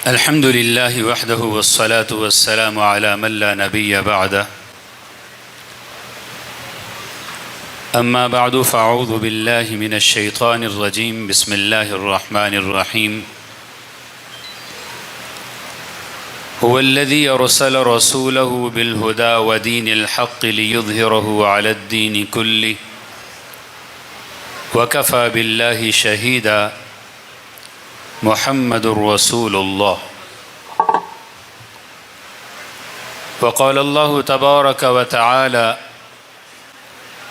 الحمد لله وحده والصلاة والسلام على من لا نبي بعده أما بعد فأعوذ بالله من الشيطان الرجيم بسم الله الرحمن الرحيم هو الذي أرسل رسوله بالهدى ودين الحق ليظهره على الدين كله وكفى بالله شهيدا محمد رسول الله. وقال الله تبارك وتعالى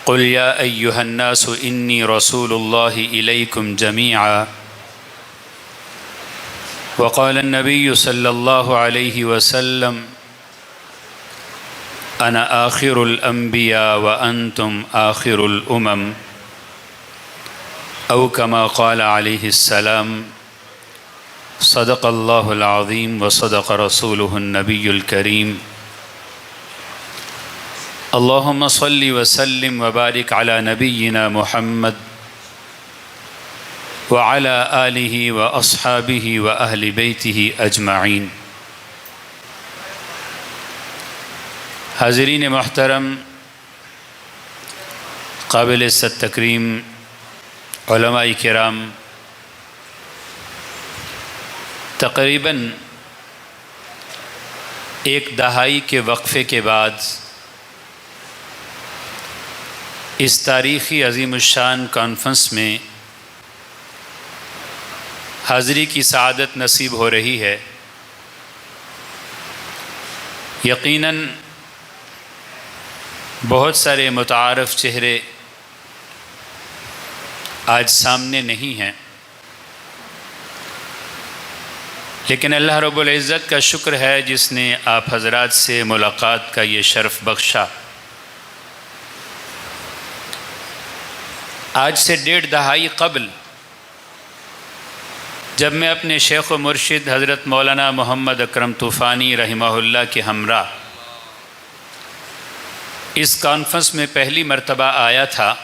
قل يا أيها الناس إني رسول الله إليكم جميعا. وقال النبي صلى الله عليه وسلم أنا آخر الأنبياء وأنتم آخر الأمم، أو كما قال عليه السلام. صدق الله العظيم وصدق رسوله النبي الكريم. اللهم صل وسلم وبارك على نبينا محمد وعلى آله وأصحابه وأهل بيته أجمعين. حاضرین محترم، قابل عزت تکریم علماء کرام، تقریباً ایک دہائی کے وقفے کے بعد اس تاریخی عظیم الشان کانفرنس میں حاضری کی سعادت نصیب ہو رہی ہے. یقیناً بہت سارے متعارف چہرے آج سامنے نہیں ہیں، لیکن اللہ رب العزت کا شکر ہے جس نے آپ حضرات سے ملاقات کا یہ شرف بخشا. آج سے 1.5 دہائی قبل جب میں اپنے شیخ و مرشد حضرت مولانا محمد اکرم طوفانی رحمہ اللہ کے ہمراہ اس کانفرنس میں پہلی مرتبہ آیا تھا،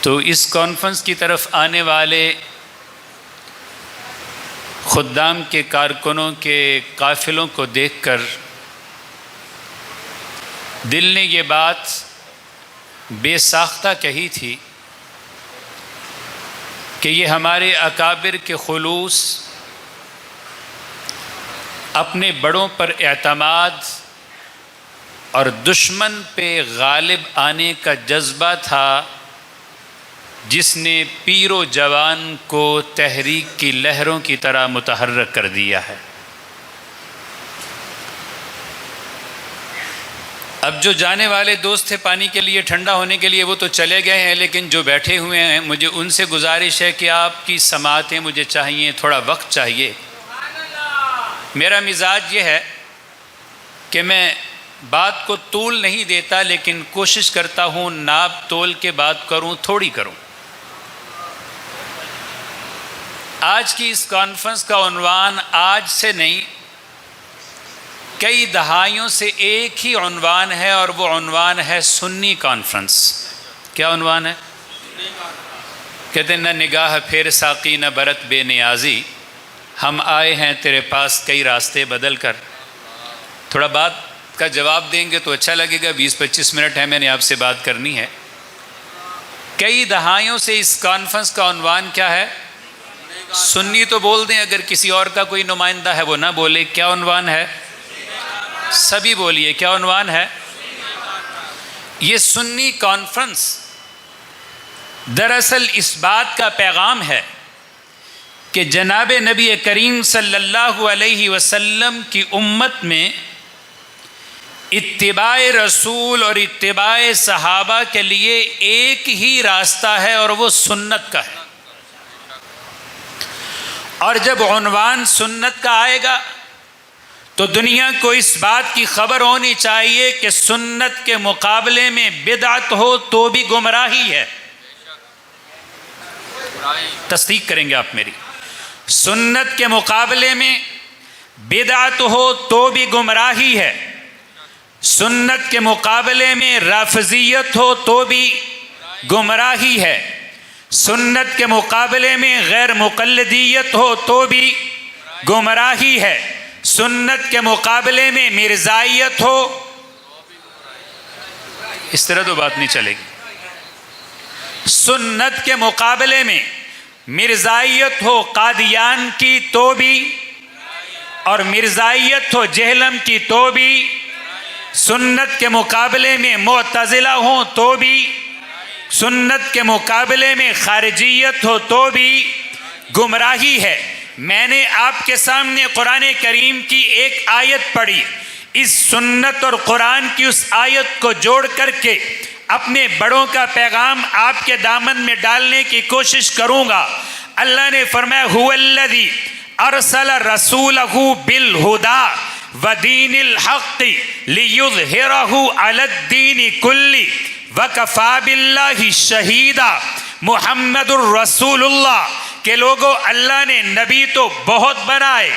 تو اس کانفرنس کی طرف آنے والے خدام کے کارکنوں کے قافلوں کو دیکھ کر دل نے یہ بات بے ساختہ کہی تھی کہ یہ ہمارے اکابر کے خلوص، اپنے بڑوں پر اعتماد اور دشمن پہ غالب آنے کا جذبہ تھا جس نے پیر و جوان کو تحریک کی لہروں کی طرح متحرک کر دیا ہے. اب جو جانے والے دوست تھے پانی کے لیے ٹھنڈا ہونے کے لیے وہ تو چلے گئے ہیں، لیکن جو بیٹھے ہوئے ہیں مجھے ان سے گزارش ہے کہ آپ کی سماعتیں مجھے چاہیے، تھوڑا وقت چاہیے. میرا مزاج یہ ہے کہ میں بات کو طول نہیں دیتا، لیکن کوشش کرتا ہوں ناپ تول کے بات کروں، تھوڑی کروں. آج کی اس کانفرنس کا عنوان آج سے نہیں، کئی دہائیوں سے ایک ہی عنوان ہے، اور وہ عنوان ہے سنی کانفرنس. کیا عنوان ہے؟ کہتے ہیں نہ نگاہ پھیر ساقی نہ برت بے نیازی، ہم آئے ہیں تیرے پاس کئی راستے بدل کر. تھوڑا بات کا جواب دیں گے تو اچھا لگے گا. 20-25 منٹ ہے، میں نے آپ سے بات کرنی ہے. کئی دہائیوں سے اس کانفرنس کا عنوان کیا ہے؟ سنی تو بول دیں، اگر کسی اور کا کوئی نمائندہ ہے وہ نہ بولے. کیا عنوان ہے؟ سبھی بولیے، کیا عنوان ہے؟ یہ سنی کانفرنس دراصل اس بات کا پیغام ہے کہ جناب نبی کریم صلی اللہ علیہ وسلم کی امت میں اتباع رسول اور اتباع صحابہ کے لیے ایک ہی راستہ ہے، اور وہ سنت کا ہے. اور جب عنوان سنت کا آئے گا تو دنیا کو اس بات کی خبر ہونی چاہیے کہ سنت کے مقابلے میں بدعت ہو تو بھی گمراہی ہے. تصدیق کریں گے آپ میری؟ سنت کے مقابلے میں بدعت ہو تو بھی گمراہی ہے. سنت کے مقابلے میں رافضیت ہو تو بھی گمراہی ہے. سنت کے مقابلے میں غیر مقلدیت ہو تو بھی گمراہی ہے، سنت کے مقابلے میں مرزائیت ہو، اس طرح تو بات نہیں چلے گی۔ سنت کے مقابلے میں مرزائیت ہو قادیان کی تو بھی، اور مرزائیت ہو جہلم کی تو بھی، سنت کے مقابلے میں معتزلہ ہوں تو بھی، سنت کے مقابلے میں خارجیت ہو تو بھی گمراہی ہے۔ میں نے آپ کے سامنے قرآن کریم کی ایک آیت پڑھی، اس سنت اور قرآن کی اس آیت کو جوڑ کر کے اپنے بڑوں کا پیغام آپ کے دامن میں ڈالنے کی کوشش کروں گا۔ اللہ نے فرمایا هو الذی ارسل رسولہ بالہدی ودین الحق لیظہرہ علی الدین کلہ وکفی باللہ شہیدا۔ محمد الرسول اللہ کہ لوگوں، اللہ نے نبی تو بہت بنائے،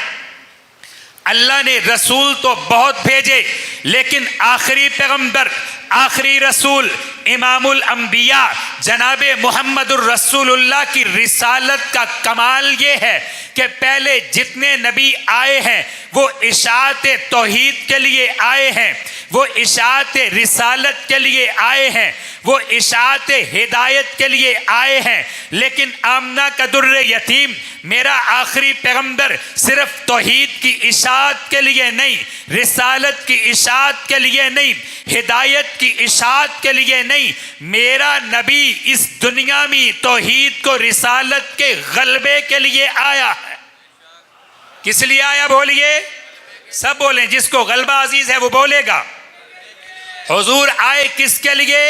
اللہ نے رسول تو بہت بھیجے، لیکن آخری پیغمبر، آخری رسول، امام الانبیاء جناب محمد الرسول اللہ کی رسالت کا کمال یہ ہے کہ پہلے جتنے نبی آئے ہیں وہ اشاعت توحید کے لیے آئے ہیں، وہ اشاعت رسالت کے لیے آئے ہیں، وہ اشاعت ہدایت کے لیے آئے ہیں، لیکن آمنہ کا در یتیم میرا آخری پیغمبر صرف توحید کی اشاعت کے لیے نہیں، رسالت کی اشاعت کے لیے نہیں، ہدایت کی اشاعت کے لیے نہیں، میرا نبی اس دنیا میں توحید کو رسالت کے غلبے کے لیے آیا ہے۔ کس لیے آیا بولیے؟ سب بولیں، جس کو غلبہ عزیز ہے وہ بولے گا۔ حضور آئے کس کے لیے؟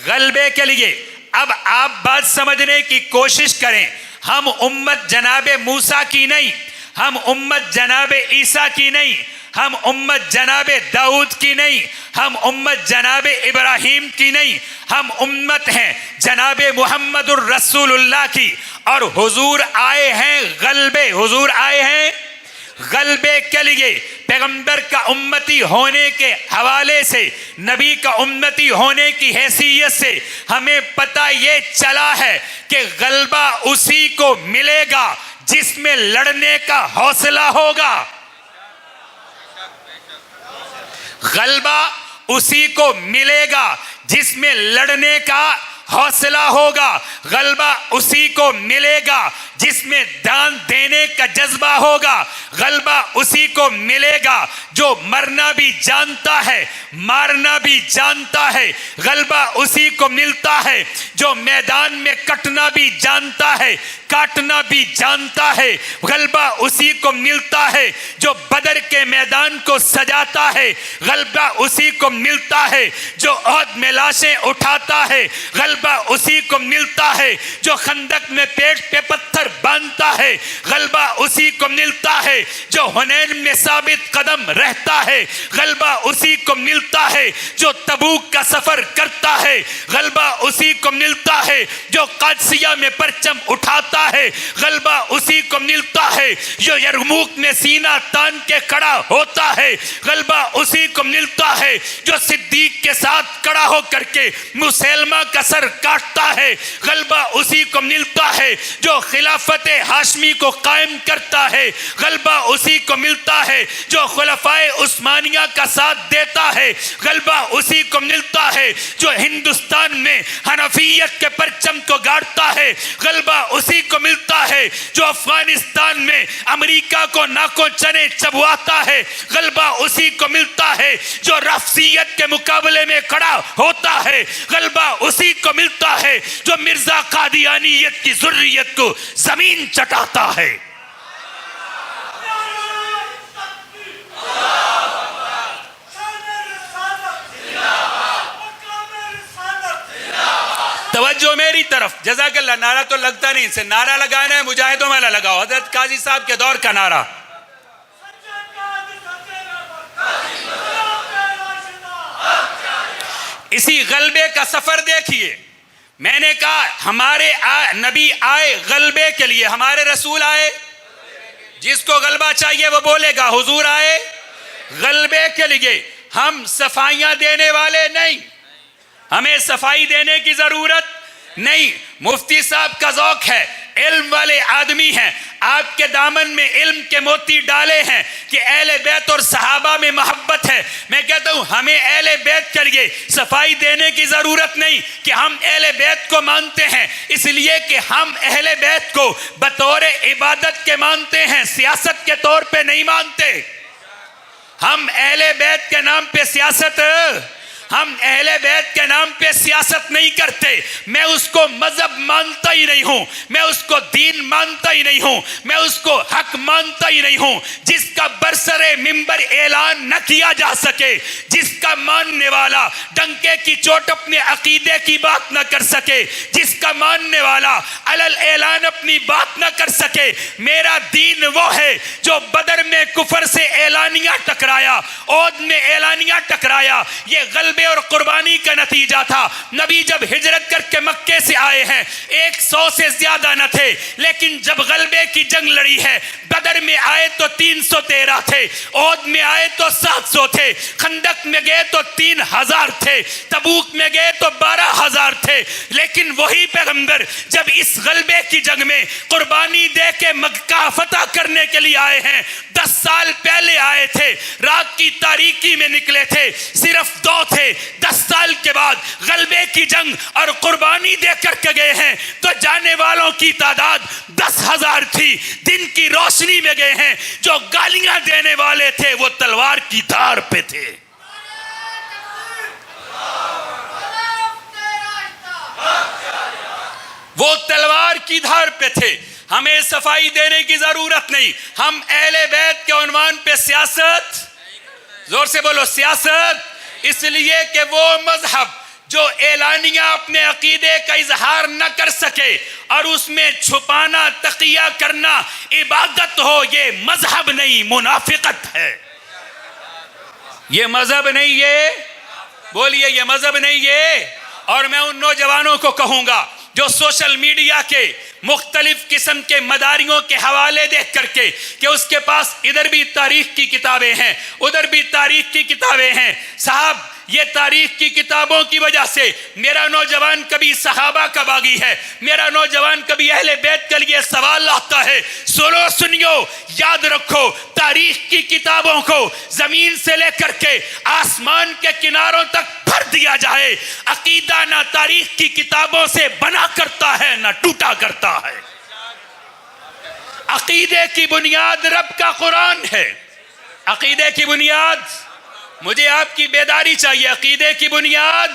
غلبے کے لیے۔ اب آپ بات سمجھنے کی کوشش کریں، ہم امت جناب موسیٰ کی نہیں، ہم امت جناب عیسیٰ کی نہیں، ہم امت جناب داؤد کی نہیں، ہم امت جناب ابراہیم کی نہیں، ہم امت ہیں جناب محمد الرسول اللہ کی، اور حضور آئے ہیں غلبے، حضور آئے ہیں غلبے کے لیے۔ پیغمبر کا امتی ہونے کے حوالے سے، نبی کا امتی ہونے کی حیثیت سے ہمیں پتہ یہ چلا ہے کہ غلبہ اسی کو ملے گا جس میں لڑنے کا حوصلہ ہوگا، غلبہ اسی کو ملے گا جس میں لڑنے کا حوصلہ ہوگا، غلبہ اسی کو ملے گا جس میں دان دینے کا جذبہ ہوگا، غلبہ اسی کو ملے گا جو مرنا بھی جانتا ہے مارنا بھی جانتا ہے، غلبہ اسی کو ملتا ہے جو میدان میں کٹنا بھی جانتا ہے کاٹنا بھی جانتا ہے، غلبہ اسی کو ملتا ہے جو بدر کے میدان کو سجاتا ہے، غلبہ اسی کو ملتا ہے جو عہد میں لاشیں اٹھاتا ہے، غلبہ اسی کو ملتا ہے جو خندق میں پیٹ پہ پتھر باندھتا ہے، غلبہ اسی کو ملتا ہے جو حنین میں ثابت قدم رہتا ہے، غلبہ اسی کو ملتا ہے جو تبوک کا سفر کرتا ہے، غلبہ اسی کو ملتا ہے جو قادسیہ میں پرچم اٹھاتا ہے، غلبہ اسی کو ملتا ہے جو یرموک میں سینہ تان کے کھڑا ہوتا ہے، غلبہ اسی کو ملتا ہے جو صدیق کے ساتھ کھڑا ہو کر کے مسیلمہ کا سر کاٹتا ہے، غلبہ اسی کو ملتا ہے جو خلافت ہاشمی کو قائم کرتا ہے، غلبہ اسی کو ملتا ہے جو خلفائے عثمانیہ کا ساتھ دیتا ہے، غلبہ اسی کو ملتا ہے جو ہندوستان میں حنفیت کے پرچم کو گاڑتا ہے، غلبہ اسی کو ملتا ہے جو افغانستان میں امریکہ کو ناکو چنے چبواتا ہے، غلبہ اسی کو ملتا ہے جو رافضیت کے مقابلے میں کھڑا ہوتا ہے، غلبہ اسی کو ملتا ہے جو مرزا قادیانیت کی ذریت کو زمین چٹاتا ہے۔ توجہ میری طرف، جزاک اللہ۔ نعرہ تو لگتا نہیں، سے نعرہ لگانا ہے مجاہدوں والا لگاؤ، حضرت قاضی صاحب کے دور کا نعرہ۔ اسی غلبے کا سفر دیکھیے، میں نے کہا ہمارے نبی آئے غلبے کے لیے، ہمارے رسول آئے، جس کو غلبہ چاہیے وہ بولے گا، حضور آئے غلبے کے لیے۔ ہم صفائیاں دینے والے نہیں، ہمیں صفائی دینے کی ضرورت نہیں، مفتی صاحب کا ذوق ہے، علم والے آدمی ہیں، آپ کے دامن میں علم کے موتی ڈالے ہیں کہ اہل بیت اور صحابہ میں محبت ہے۔ میں کہتا ہوں ہمیں اہل بیت کے لیے صفائی دینے کی ضرورت نہیں کہ ہم اہل بیت کو مانتے ہیں، اس لیے کہ ہم اہل بیت کو بطور عبادت کے مانتے ہیں، سیاست کے طور پہ نہیں مانتے۔ ہم اہل بیت کے نام پہ ہم اہل بیت کے نام پہ سیاست نہیں کرتے۔ میں اس کو مذہب مانتا ہی نہیں ہوں، میں اس کو دین مانتا ہی نہیں ہوں، میں اس کو حق مانتا ہی نہیں ہوں جس کا برسر منبر اعلان نہ کیا جا سکے، جس کا ماننے والا ڈنکے کی چوٹ اپنے عقیدے کی بات نہ کر سکے، جس کا ماننے والا علل اعلان اپنی بات نہ کر سکے۔ میرا دین وہ ہے جو بدر میں کفر سے اعلانیہ ٹکرایا، احد میں اعلانیہ ٹکرایا۔ یہ غلبے اور قربانی کا نتیجہ تھا۔ نبی جب ہجرت کر کے مکے سے آئے ہیں 100 سے زیادہ نہ تھے، لیکن جب غلبے کی جنگ لڑی ہے، بدر میں آئے تو 313 تھے، احد میں آئے تو 700 تھے، خندق میں گئے تو 3000 تھے، تبوک میں گئے تو 12000 تھے۔ لیکن وہی پیغمبر جب اس غلبے کی جنگ میں قربانی دے کے مکہ فتح کرنے کے لیے آئے ہیں، 10 سال پہلے آئے تھے، رات کی تاریکی میں نکلے تھے، صرف 2 تھے۔ 10 سال کے بعد غلبے کی جنگ اور قربانی دے کر کے گئے ہیں تو جانے والوں کی تعداد 10,000 تھی۔ دن کی روشنی میں گئے ہیں، جو گالیاں دینے والے تھے وہ تلوار کی دھار پہ تھے۔ وہ تلوار کی دھار پہ تھے۔ ہمیں صفائی دینے کی ضرورت نہیں۔ ہم اہل بیت کے عنوان پہ سیاست، زور سے بولو سیاست، اس لیے کہ وہ مذہب جو اعلانیہ اپنے عقیدے کا اظہار نہ کر سکے اور اس میں چھپانا تقیہ کرنا عبادت ہو، یہ مذہب نہیں، منافقت ہے۔ یہ مذہب نہیں، یہ بولیے یہ مذہب نہیں یہ۔ اور میں ان نوجوانوں کو کہوں گا جو سوشل میڈیا کے مختلف قسم کے مداریوں کے حوالے دیکھ کر کے کہ اس کے پاس ادھر بھی تاریخ کی کتابیں ہیں، ادھر بھی تاریخ کی کتابیں ہیں۔ صاحب یہ تاریخ کی کتابوں کی وجہ سے میرا نوجوان کبھی صحابہ کا باغی ہے، میرا نوجوان کبھی اہل بیت کے لیے سوال لاتا ہے۔ سنو سنیو، یاد رکھو، تاریخ کی کتابوں کو زمین سے لے کر کے آسمان کے کناروں تک بھر دیا جائے، عقیدہ نہ تاریخ کی کتابوں سے بنا کرتا ہے نہ ٹوٹا کرتا ہے۔ عقیدے کی بنیاد رب کا قرآن ہے۔ عقیدے کی بنیاد، مجھے آپ کی بیداری چاہیے، عقیدے کی بنیاد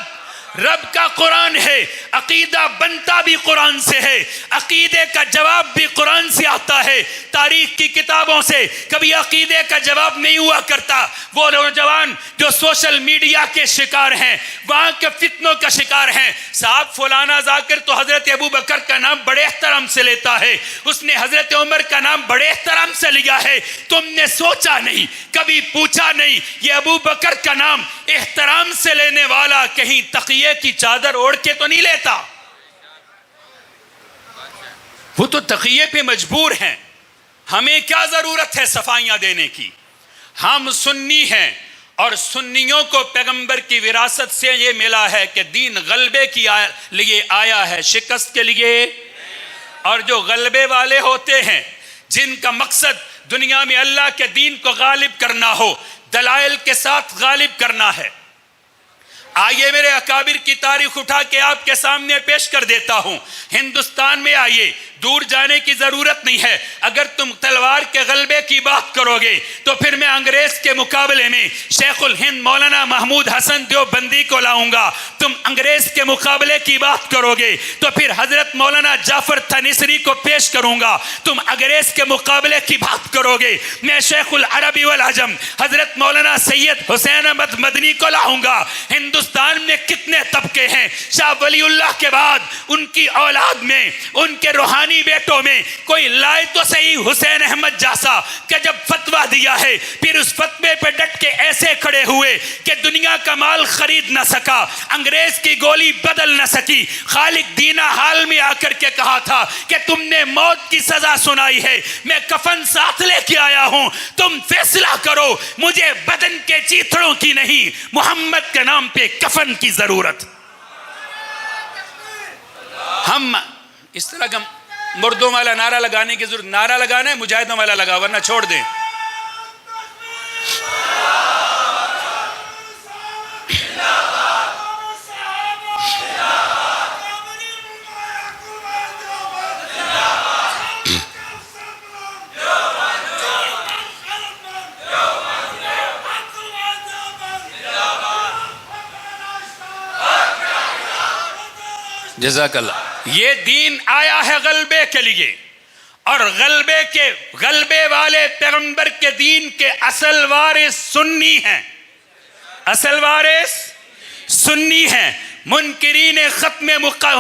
رب کا قرآن ہے۔ عقیدہ بنتا بھی قرآن سے ہے، عقیدے کا جواب بھی قرآن سے آتا ہے، تاریخ کی کتابوں سے کبھی عقیدے کا جواب نہیں ہوا کرتا۔ وہ نوجوان جو سوشل میڈیا کے شکار ہیں، وہاں کے فتنوں کا شکار ہیں۔ صاحب فلانا ذاکر تو حضرت ابو بکر کا نام بڑے احترام سے لیتا ہے، اس نے حضرت عمر کا نام بڑے احترام سے لیا ہے۔ تم نے سوچا نہیں، کبھی پوچھا نہیں، یہ ابو بکر کا نام احترام سے لینے والا کہیں تقیہ کی چادر اوڑھ کے تو نہیں لیتا، وہ تو تقیے پہ مجبور ہیں۔ ہمیں کیا ضرورت ہے صفائیاں دینے کی؟ ہم سنی ہیں اور سنیوں کو پیغمبر کی وراثت سے یہ ملا ہے کہ دین غلبے کے لیے آیا ہے، شکست کے لیے۔ اور جو غلبے والے ہوتے ہیں، جن کا مقصد دنیا میں اللہ کے دین کو غالب کرنا ہو، دلائل کے ساتھ غالب کرنا ہے۔ آئیے میرے اکابر کی تاریخ اٹھا کے آپ کے سامنے پیش کر دیتا ہوں۔ ہندوستان میں آئیے، دور جانے کی ضرورت نہیں ہے۔ اگر تم تلوار کے غلبے کی بات کرو گے تو پھر میں انگریز کے مقابلے میں شیخ الہند مولانا محمود حسن دیوبندی کو لاؤں گا۔ تم انگریز کے مقابلے کی بات کرو گے تو پھر حضرت مولانا جعفر تھانسری کو پیش کروں گا۔ تم انگریز کے مقابلے کی بات کرو گے، میں شیخ العربی والعجم حضرت مولانا سید حسین احمد مدنی کو لاؤں گا۔ ہندوستان میں کتنے طبقے ہیں، شاہ ولی اللہ کے بعد ان کی اولاد میں، ان کے روحانی بیٹوں میں کوئی لائے تو صحیح حسین احمد جیسا کہ جب فتویٰ دیا ہے پھر اس فتوے پہ ڈٹ کے ایسے کھڑے ہوئے کہ دنیا کا مال خرید نہ سکا، انگریز کی گولی بدل نہ سکی۔ خالق دینا حال میں آ کر کے کہا تھا کہ تم نے موت کی سزا سنائی ہے، میں کفن ساتھ لے کے آیا ہوں، تم فیصلہ کرو، مجھے بدن کے چیتڑوں کی نہیں، محمد کے نام پہ کفن کی ضرورت۔ ہم اس طرح کا مردوں والا نعرہ لگانے کی ضرورت، نعرہ لگانا ہے مجاہدوں والا لگا، ورنہ چھوڑ دیں. جزاک اللہ. یہ دین آیا ہے غلبے کے لیے، اور غلبے والے پیغمبر کے دین کے اصل وارث سنی ہیں، اصل وارث سنی ہیں. منکرین ختم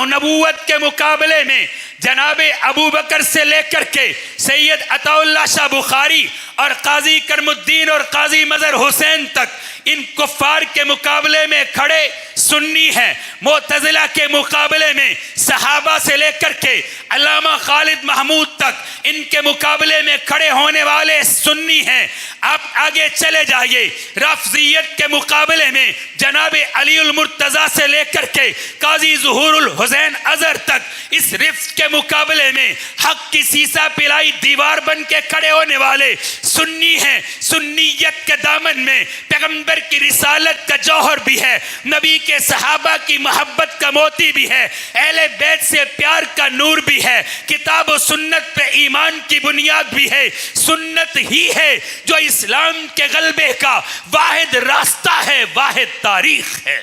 نبوت کے مقابلے میں جناب ابو بکر سے لے کر کے سید عطا اللہ شاہ بخاری اور قاضی کرم الدین اور قاضی مظہر حسین تک ان کفار کے مقابلے میں کھڑے سنی ہیں. معتزلہ کے مقابلے میں صحابہ سے لے کر کے علامہ خالد محمود تک ان کے مقابلے میں کھڑے ہونے والے سنی ہیں. آپ آگے چلے جائیے، رافضیت کے مقابلے میں جناب علی المرتضیٰ سے لے کر کے قاضی ظہور الحسین اظہر تک اس رفض کے مقابلے میں حق کی سیسا پلائی دیوار بن کے کھڑے ہونے والے سنی ہیں. سنیت کے دامن میں پیغمبر کی رسالت کا جوہر بھی ہے، نبی کے صحابہ کی محبت کا موتی بھی ہے، اہل بیت سے پیار کا نور بھی ہے، کتاب و سنت پہ ایمان کی بنیاد بھی ہے. سنت ہی ہے جو اسلام کے غلبے کا واحد راستہ ہے، واحد تاریخ ہے.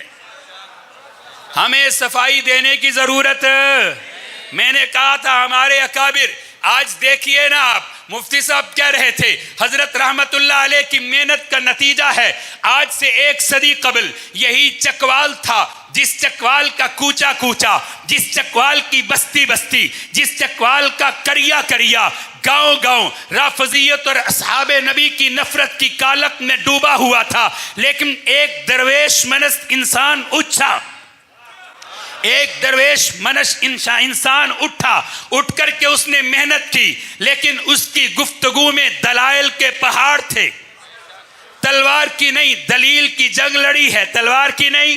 ہمیں صفائی دینے کی ضرورت. میں نے کہا تھا ہمارے اکابر، آج دیکھیے نا آپ، مفتی صاحب کہہ رہے تھے حضرت رحمت اللہ علیہ کی محنت کا نتیجہ ہے. آج سے 1 صدی قبل یہی چکوال تھا، جس چکوال کا کوچا کوچا، جس چکوال کی بستی بستی، جس چکوال کا کریا کریا، گاؤں گاؤں رافضیت اور اصحاب نبی کی نفرت کی کالک میں ڈوبا ہوا تھا. لیکن ایک درویش منس انسان اٹھا، ایک درویش منش انسان اٹھ کر کے اس نے محنت کی، لیکن اس کی گفتگو میں دلائل کے پہاڑ تھے. تلوار کی نہیں دلیل کی جنگ لڑی ہے، تلوار کی نہیں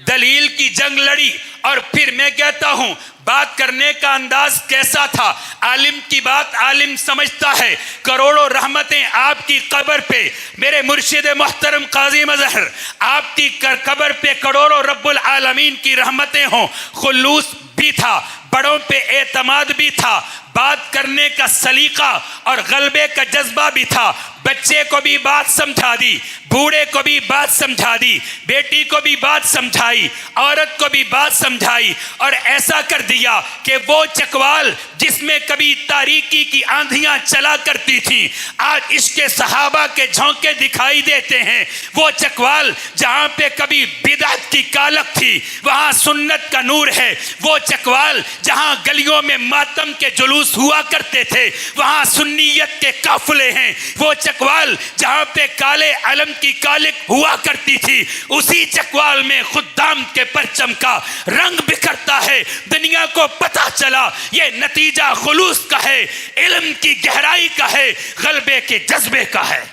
دلیل کی جنگ لڑی. اور پھر میں کہتا ہوں بات کرنے کا انداز کیسا تھا. عالم کی بات عالم سمجھتا ہے. کروڑوں رحمتیں آپ کی قبر پہ میرے مرشد محترم قاضی مظہر، آپ کی قبر پہ کروڑوں رب العالمین کی رحمتیں ہوں. خلوص بھی تھا، بڑوں پہ اعتماد بھی تھا، بات کرنے کا سلیقہ اور غلبے کا جذبہ بھی تھا. بچے کو بھی بات سمجھا دی، بوڑھے کو بھی بات سمجھا دی، بیٹی کو بھی بات سمجھائی، عورت کو بھی بات سمجھائی. اور ایسا کر دیا کہ وہ چکوال جس میں کبھی تاریکی کی آندھیاں چلا کرتی تھیں، آج عشق صحابہ کے جھونکے دکھائی دیتے ہیں. وہ چکوال جہاں پہ کبھی بدعت کی کالک تھی، وہاں سنت کا نور ہے. وہ چکوال جہاں گلیوں میں ماتم کے جلوس ہوا کرتے تھے، وہاں سنیت کے قافلے ہیں. وہ چکوال جہاں پہ کالے علم کی کالک ہوا کرتی تھی، اسی چکوال میں خدام کے پرچم کا رنگ بکھرتا ہے. دنیا کو پتہ چلا یہ نتیجہ خلوص کا ہے، علم کی گہرائی کا ہے، غلبے کے جذبے کا ہے.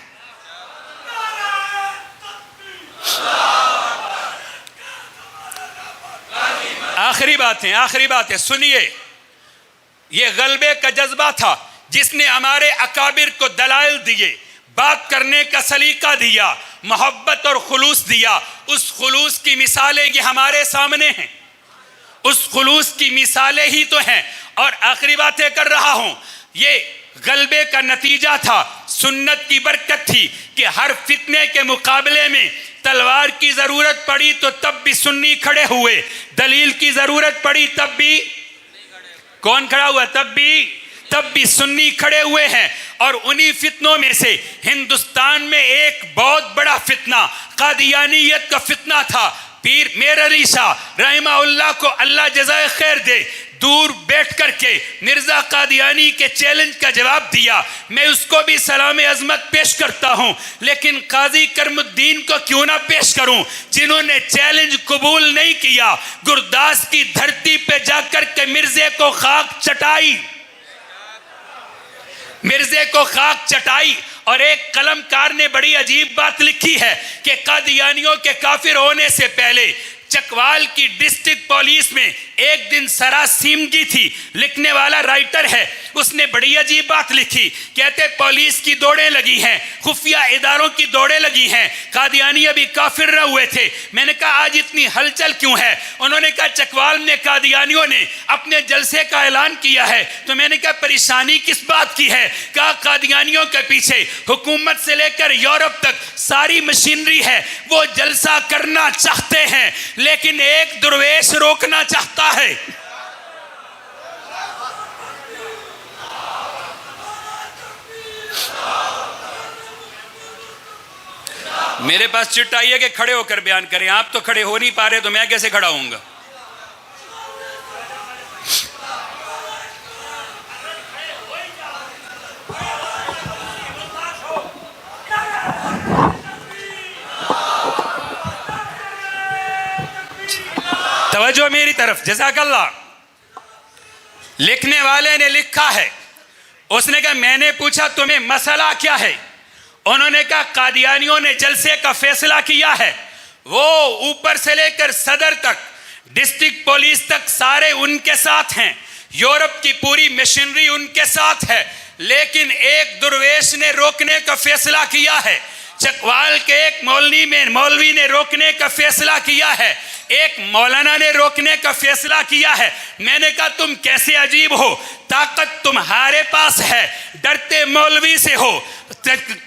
آخری بات ہے سنیے. یہ غلبے کا جذبہ تھا جس نے ہمارے اکابر کو دلائل دیے، بات کرنے کا سلیقہ دیا، محبت اور خلوص دیا. اس خلوص کی مثالیں یہ ہمارے سامنے ہیں، اس خلوص کی مثالیں ہی تو ہیں. اور آخری باتیں کر رہا ہوں، یہ غلبے کا نتیجہ تھا، سنت کی برکت تھی کہ ہر فتنے کے مقابلے میں تلوار کی ضرورت پڑی تو تب بھی سنی کھڑے ہوئے، دلیل کی ضرورت پڑی تب بھی کون کھڑا ہوا؟ تب بھی سنی کھڑے ہوئے ہیں. اور انہی فتنوں میں سے ہندوستان میں ایک بہت بڑا فتنہ قادیانیت کا فتنہ تھا. پیر میر علی شاہ رحمہ اللہ کو اللہ جزائے خیر دے، دور بیٹھ کر کے مرزا قادیانی کے چیلنج کا جواب دیا. میں اس کو بھی سلام عظمت پیش کرتا ہوں، لیکن قاضی کرم الدین کو کیوں نہ پیش کروں جنہوں نے چیلنج قبول نہیں کیا. گرداس کی دھرتی پہ جا کر کے مرزے کو خاک چٹائی. اور ایک قلم کار نے بڑی عجیب بات لکھی ہے کہ قادیانیوں کے کافر ہونے سے پہلے چکوال کی ڈسٹرکٹ پولیس میں ایک دن سراسیمگی تھی، لکھنے والا رائٹر ہے، اس نے بڑی عجیب بات لکھی، کہتے پولیس کی دوڑیں لگی ہیں، خفیہ اداروں کی دوڑیں لگی ہیں، قادیانی ابھی کافر نہ ہوئے تھے۔ میں نے کہا آج اتنی ہلچل کیوں ہے؟ انہوں نے کہا چکوال میں قادیانیوں نے اپنے جلسے کا اعلان کیا ہے۔ تو میں نے کہا پریشانی کس بات کی ہے؟ کہا قادیانیوں کے پیچھے حکومت سے لے کر یورپ تک ساری مشینری ہے، وہ جلسہ کرنا چاہتے ہیں لیکن ایک درویش روکنا چاہتا ہے۔ میرے پاس چٹ آئی ہے کہ کھڑے ہو کر بیان کریں، آپ تو کھڑے ہو نہیں پا رہے تو میں کیسے کھڑا ہوں گا؟ توجہ میری طرف، جزاک اللہ۔ لکھنے والے نے لکھا ہے، اس نے کہا میں نے پوچھا تمہیں مسئلہ کیا ہے؟ انہوں نے کہا قادیانیوں نے جلسے کا فیصلہ کیا ہے، وہ اوپر سے لے کر صدر تک، ڈسٹرکٹ پولیس تک سارے ان کے ساتھ ہیں، یورپ کی پوری مشینری ان کے ساتھ ہے، لیکن ایک درویش نے روکنے کا فیصلہ کیا ہے۔ چکوال کے ایک مولوی نے روکنے کا فیصلہ کیا ہے، ایک مولانا نے روکنے کا فیصلہ کیا ہے۔ میں نے کہا تم کیسے عجیب ہو، طاقت تمہارے پاس ہے، ڈرتے مولوی سے ہو،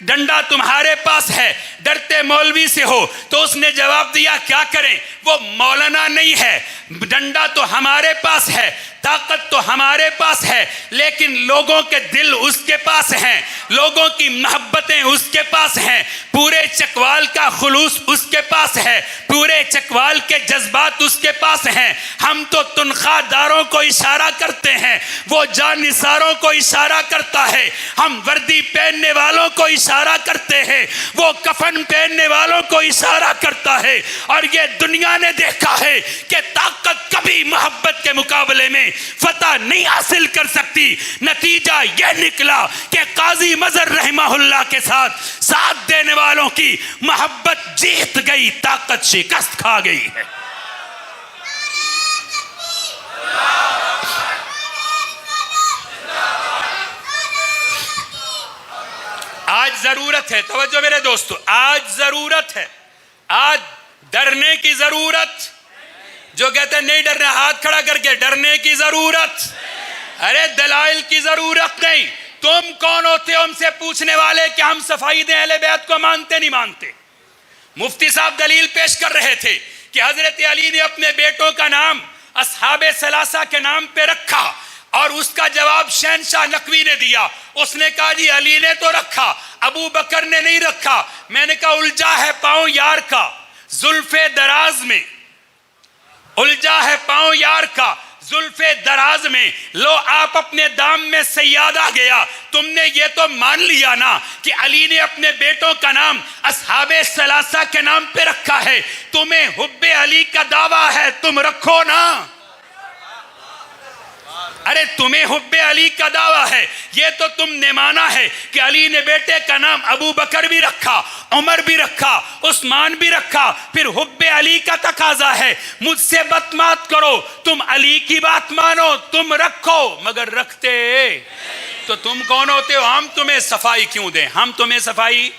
ڈنڈا تمہارے پاس ہے، ڈرتے مولوی سے ہو۔ تو اس نے جواب دیا کیا کریں، وہ مولانا نہیں ہے، ڈنڈا تو ہمارے پاس ہے، طاقت تو ہمارے پاس ہے، لیکن لوگوں کے دل اس کے پاس ہیں، لوگوں کی محبتیں اس کے پاس ہیں، پورے چکوال کا خلوص اس کے پاس ہے، پورے چکوال کے جذبات اس کے پاس ہیں۔ ہم تو تنخواہ داروں کو اشارہ کرتے ہیں، وہ جانثاروں کو اشارہ کرتا ہے، ہم وردی پہننے والوں کو اشارہ کرتے ہیں، وہ کفن پہننے والوں کو اشارہ کرتا ہے۔ اور یہ دنیا نے دیکھا ہے کہ طاقت کبھی محبت کے مقابلے میں فتح نہیں حاصل کر سکتی۔ نتیجہ یہ نکلا کہ قاضی مظہر رحمہ اللہ کے ساتھ دینے والوں کی محبت جیت گئی، طاقت شکست کھا گئی ہے۔ آج ضرورت ہے، توجہ میرے دوستو، آج ضرورت ہے، آج ڈرنے کی ضرورت، جو کہتے ہیں نہیں ڈرنا ہاتھ کھڑا کر کے، ڈرنے کی ضرورت، ارے دلائل کی ضرورت نہیں۔ تم کون ہوتے ہو ہم سے پوچھنے والے کہ ہم صفائی دیں اہل بیت کو مانتے نہیں مانتے؟ مفتی صاحب دلیل پیش کر رہے تھے کہ حضرت علی نے اپنے بیٹوں کا نام اصحاب ثلاثہ کے نام پہ رکھا، اور اس کا جواب شہنشاہ نقوی نے دیا۔ اس نے کہا جی علی نے تو رکھا، ابو بکر نے نہیں رکھا۔ میں نے کہا الجھا ہے پاؤں یار کا زلف دراز میں، الجھا ہے پاؤں یار کا زلف دراز میں، لو آپ اپنے دام میں سیاد آ گیا۔ تم نے یہ تو مان لیا نا کہ علی نے اپنے بیٹوں کا نام اصحاب ثلاثہ کے نام پہ رکھا ہے، تمہیں حب علی کا دعویٰ ہے، تم رکھو نا۔ ارے تمہیں حب علی کا دعویٰ ہے، یہ تو تم نے مانا ہے کہ علی نے بیٹے کا نام ابو بکر بھی رکھا، عمر بھی رکھا، عثمان بھی رکھا، پھر حب علی کا تقاضا ہے مجھ سے بات مت کرو، تم علی کی بات مانو، تم رکھو، مگر رکھتے تو تم کون ہوتے ہو؟ ہم تمہیں صفائی کیوں دیں؟ ہم تمہیں صفائی،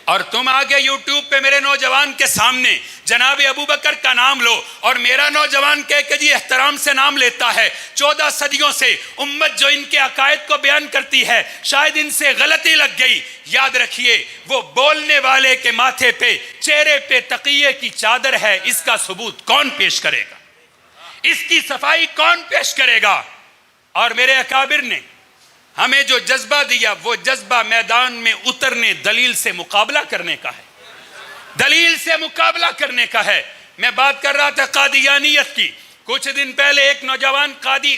اور تم آگے یوٹیوب پہ میرے نوجوان کے سامنے جناب ابو بکر کا نام لو، اور میرا نوجوان کہہ کہ جی احترام سے نام لیتا ہے۔ 14 صدیوں سے امت جو ان کے عقائد کو بیان کرتی ہے، شاید ان سے غلطی لگ گئی۔ یاد رکھیے وہ بولنے والے کے ماتھے پہ، چہرے پہ تقیے کی چادر ہے، اس کا ثبوت کون پیش کرے گا؟ اس کی صفائی کون پیش کرے گا؟ اور میرے اکابر نے ہمیں جو جذبہ دیا، وہ جذبہ میدان میں اترنے، دلیل سے مقابلہ کرنے کا ہے، دلیل سے مقابلہ کرنے کا ہے۔ میں بات کر رہا تھا قادیانیت کی، کچھ دن پہلے ایک نوجوان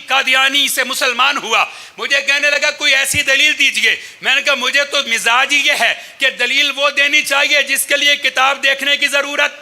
قادیانی سے مسلمان ہوا، مجھے کہنے لگا کوئی ایسی دلیل دیجئے۔ میں نے کہا مجھے تو مزاج ہی یہ ہے کہ دلیل وہ دینی چاہیے جس کے لیے کتاب دیکھنے کی ضرورت،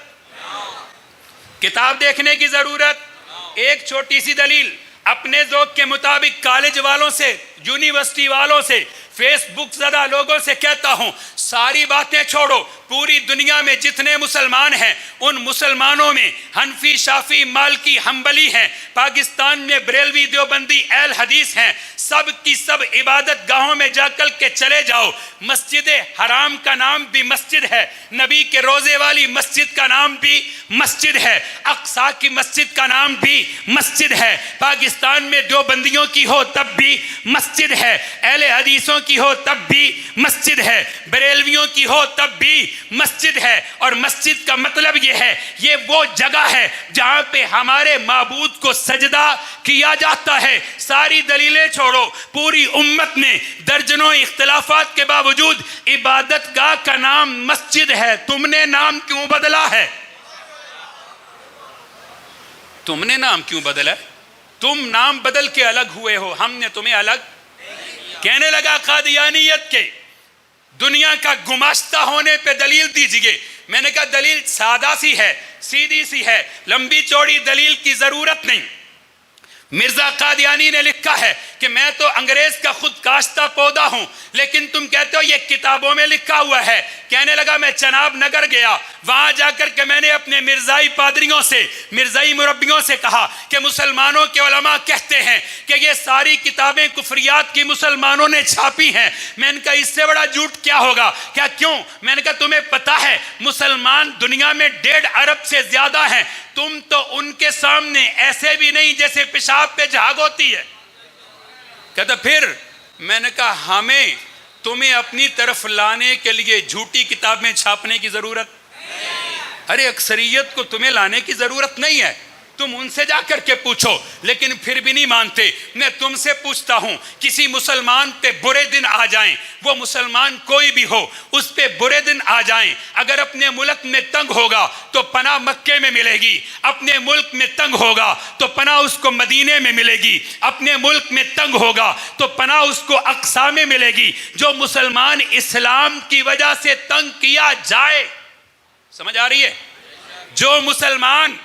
کتاب دیکھنے کی ضرورت۔ ایک چھوٹی سی دلیل، اپنے ذوق کے مطابق کالج والوں سے، یونیورسٹی والوں سے، فیس بک زدہ لوگوں سے کہتا ہوں، ساری باتیں چھوڑو، پوری دنیا میں جتنے مسلمان ہیں ان مسلمانوں میں حنفی، شافی، مالکی، حنبلی ہیں، پاکستان میں بریلوی، دیوبندی، اہل حدیث ہیں، سب کی سب عبادت گاہوں میں جا کر کے چلے جاؤ، مسجد حرام کا نام بھی مسجد ہے، نبی کے روزے والی مسجد کا نام بھی مسجد ہے، اقصی کی مسجد کا نام بھی مسجد ہے، پاکستان میں دیوبندیوں کی ہو تب بھی مسجد ہے، اہل حدیثوں کی ہو تب بھی مسجد ہے، بریلویوں کی ہو تب بھی مسجد ہے، اور مسجد کا مطلب یہ ہے، یہ وہ جگہ ہے جہاں پہ ہمارے معبود کو سجدہ کیا جاتا ہے۔ ساری دلیلیں چھوڑو، پوری امت نے درجنوں اختلافات کے باوجود عبادت گاہ کا نام مسجد ہے، تم نے نام کیوں بدلا ہے؟ تم نے نام کیوں بدلا ہے؟ تم نام بدل کے الگ ہوئے ہو، ہم نے تمہیں الگ کہنے لگا قادیانیت کے دنیا کا گماشتہ ہونے پہ دلیل دیجئے۔ میں نے کہا دلیل سادہ سی ہے، سیدھی سی ہے، لمبی چوڑی دلیل کی ضرورت نہیں۔ مرزا قادیانی نے لکھا ہے کہ میں تو انگریز کا خود کاشتہ پودا ہوں، لیکن تم کہتے ہو یہ کتابوں میں لکھا ہوا ہے۔ کہنے لگا میں چناب نگر گیا، وہاں جا کر کے میں نے اپنے مرزائی پادریوں سے، مرزائی مربیوں سے کہا کہ مسلمانوں کے علماء کہتے ہیں کہ یہ ساری کتابیں کفریات کی مسلمانوں نے چھاپی ہیں۔ میں نے کہا اس سے بڑا جھوٹ کیا ہوگا؟ کیا کیوں؟ میں نے کہا تمہیں پتا ہے مسلمان دنیا میں 1.5 ارب سے زیادہ ہیں، تم تو ان کے سامنے ایسے بھی نہیں جیسے پیشاب پہ جھاگ ہوتی ہے۔ کہتا پھر؟ میں نے کہا ہمیں تمہیں اپنی طرف لانے کے لیے جھوٹی کتابیں چھاپنے کی ضرورت، ارے اکثریت کو تمہیں لانے کی ضرورت نہیں ہے، تم ان سے جا کر کے پوچھو، لیکن پھر بھی نہیں مانتے۔ میں تم سے پوچھتا ہوں کسی مسلمان پہ برے دن آ جائیں، وہ مسلمان کوئی بھی ہو، اس پہ برے دن آ جائیں، اگر اپنے ملک میں تنگ ہوگا تو پناہ مکے میں ملے گی، اپنے ملک میں تنگ ہوگا تو پناہ اس کو مدینے میں ملے گی، اپنے ملک میں تنگ ہوگا تو پناہ اس کو اقصی میں ملے گی۔ جو مسلمان اسلام کی وجہ سے تنگ کیا جائے، سمجھ آ رہی ہے؟ جو مسلمان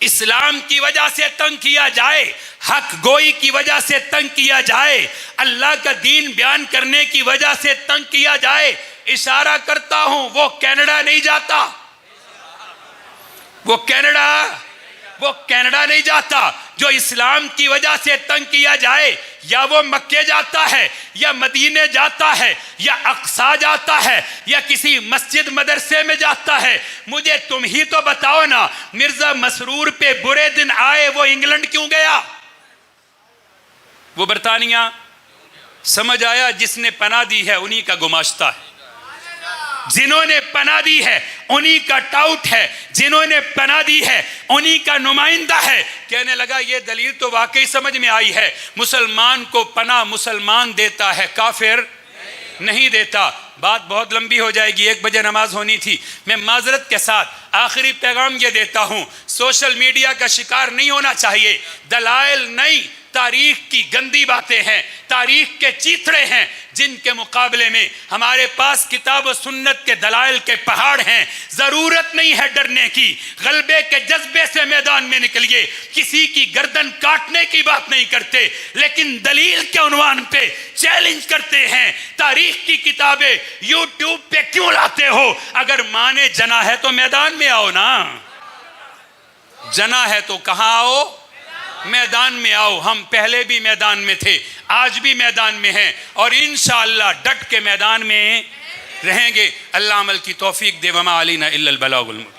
اسلام کی وجہ سے تنگ کیا جائے، حق گوئی کی وجہ سے تنگ کیا جائے، اللہ کا دین بیان کرنے کی وجہ سے تنگ کیا جائے، اشارہ کرتا ہوں وہ کینیڈا نہیں جاتا، وہ کینیڈا نہیں جاتا۔ جو اسلام کی وجہ سے تنگ کیا جائے، یا وہ مکے جاتا ہے، یا مدینے جاتا ہے، یا اقصی جاتا ہے، یا کسی مسجد مدرسے میں جاتا ہے۔ مجھے تم ہی تو بتاؤ نا، مرزا مسرور پہ برے دن آئے وہ انگلینڈ کیوں گیا؟ وہ برطانیہ؟ سمجھ آیا؟ جس نے پناہ دی ہے انہی کا گماشتہ ہے، جنہوں نے پناہ دی ہے انہی کا ٹاؤٹ ہے، جنہوں نے پناہ دی ہے انہی کا نمائندہ ہے۔ کہنے لگا یہ دلیل تو واقعی سمجھ میں آئی ہے، مسلمان کو پناہ مسلمان دیتا ہے، کافر نہیں دیتا۔ بات بہت لمبی ہو جائے گی، 1 بجے نماز ہونی تھی۔ میں معذرت کے ساتھ آخری پیغام یہ دیتا ہوں، سوشل میڈیا کا شکار نہیں ہونا چاہیے۔ دلائل نہیں، تاریخ کی گندی باتیں ہیں، تاریخ کے چیتڑے ہیں، جن کے مقابلے میں ہمارے پاس کتاب و سنت کے دلائل کے پہاڑ ہیں۔ ضرورت نہیں ہے ڈرنے کی، غلبے کے جذبے سے میدان میں نکلیے۔ کسی کی گردن کاٹنے کی بات نہیں کرتے، لیکن دلیل کے عنوان پہ چیلنج کرتے ہیں۔ تاریخ کی کتابیں یوٹیوب پہ کیوں لاتے ہو؟ اگر مانے جنا ہے تو میدان میں آؤ نا، جنا ہے تو کہاں آؤ؟ میدان میں آؤ۔ ہم پہلے بھی میدان میں تھے، آج بھی میدان میں ہیں، اور انشاءاللہ ڈٹ کے میدان میں رہیں گے۔ اللہ عمل کی توفیق دے، وما علینا الا البلاغ المبین۔